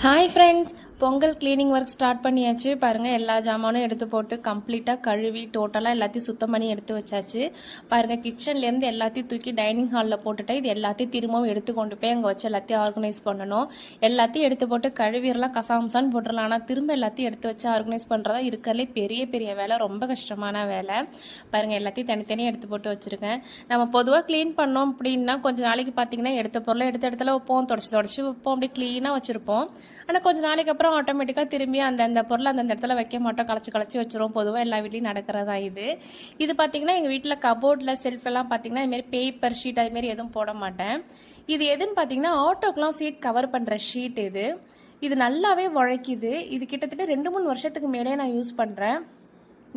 Hi friends, Pongal cleaning work start பண்ணியாச்சு. பாருங்கள், எல்லா ஜாமானும் எடுத்து போட்டு கம்ப்ளீட்டாக கழுவி டோட்டலாக எல்லாத்தையும் சுத்தம் பண்ணி எடுத்து வச்சாச்சு. பாருங்கள், கிச்சன்லேருந்து எல்லாத்தையும் தூக்கி டைனிங் ஹாலில் போட்டுட்டேன். இது எல்லாத்தையும் திரும்பவும் எடுத்து கொண்டு போய் அங்கே வச்சு எல்லாத்தையும் ஆர்கனைஸ் பண்ணணும். எல்லாத்தையும் எடுத்து போட்டு கழுவிடலாம், கசாம்சான்னு போட்டுடலாம். ஆனால் திரும்ப எல்லாத்தையும் எடுத்து வச்சு ஆர்கனைஸ் பண்ணுறதா இருக்கிறதுலே பெரிய பெரிய வேலை, ரொம்ப கஷ்டமான வேலை. பாருங்கள், எல்லாத்தையும் தனித்தனியாக எடுத்து போட்டு வச்சுருக்கேன். நம்ம பொதுவாக க்ளீன் பண்ணோம் அப்படின்னா கொஞ்சம் நாளைக்கு பார்த்தீங்கன்னா எடுத்த பொருளை எடுத்த இடத்துல வைப்போம், தொடச்சி வைப்போம், அப்படி க்ளீனாக வச்சுருப்போம். ஆனால் கொஞ்சம் நாளைக்கு அப்புறம் ஆட்டோமேட்டிக்காக திரும்பி அந்த பொருளை அந்த இடத்துல வைக்க மாட்டோம், களைச்சி வச்சுருவோம். பொதுவாக எல்லா வீட்லையும் நடக்கிறதா இது பார்த்தீங்கன்னா எங்கள் வீட்டில் கபோர்டில் செல்ஃபெல்லாம் பார்த்தீங்கன்னா இதுமாரி பேப்பர் ஷீட் அதுமாரி எதுவும் போட மாட்டேன். இது எதுன்னு பார்த்தீங்கன்னா ஆட்டோக்கெலாம் சீட் கவர் பண்ணுற ஷீட். இது நல்லாவே உழைக்குது. இது கிட்டத்தட்ட 2-3 வருஷத்துக்கு மேலே நான் யூஸ் பண்ணுறேன்.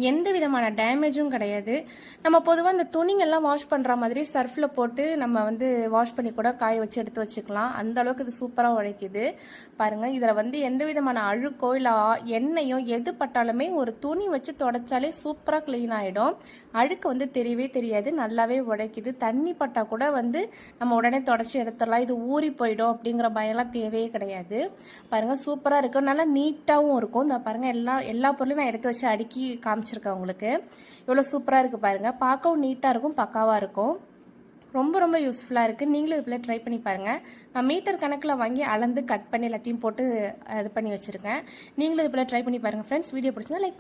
எந்த விதமான டேமேஜும் கிடையாது. நம்ம பொதுவாக இந்த துணிங்கெல்லாம் வாஷ் பண்ணுற மாதிரி சர்ஃபில் போட்டு நம்ம வாஷ் பண்ணி கூட காய வச்சு எடுத்து வச்சுக்கலாம். அந்த அளவுக்கு இது சூப்பராக உழைக்குது. பாருங்கள், இதில் எந்த விதமான அழுக்கோ இல்லை எண்ணெயோ எது பட்டாலுமே ஒரு துணி வச்சு தொடச்சாலே சூப்பராக க்ளீன் ஆகிடும். அழுக்கு தெரியவே தெரியாது, நல்லாவே உழைக்குது. தண்ணி பட்டால் கூட நம்ம உடனே தொடச்சி எடுத்துடலாம். இது ஊறி போயிடும் அப்படிங்கிற பயம்லாம் தேவையே கிடையாது. பாருங்கள், சூப்பராக இருக்கும், நல்லா நீட்டாகவும் இருக்கும். இந்த பாருங்கள், எல்லா பொருளையும் நான் எடுத்து வச்சு அடுக்கி காமிச்சிருக்கேன் உங்களுக்கு. இவ்வளோ சூப்பராக இருக்குது பாருங்கள், பார்க்கவும் நீட்டாக இருக்கும், பக்காவாக இருக்கும். ரொம்ப யூஸ்ஃபுல்லாக இருக்குது. நீங்களும் இது போல் ட்ரை பண்ணி பாருங்கள். நான் மீட்டர் கணக்கில் வாங்கி அளந்து கட் பண்ணி எல்லாத்தையும் போட்டு இது பண்ணி வச்சுருக்கேன். நீங்களும் இது போல் ட்ரை பண்ணி பாருங்கள் ஃப்ரெண்ட்ஸ். வீடியோ பிடிச்சிருந்தா லைக்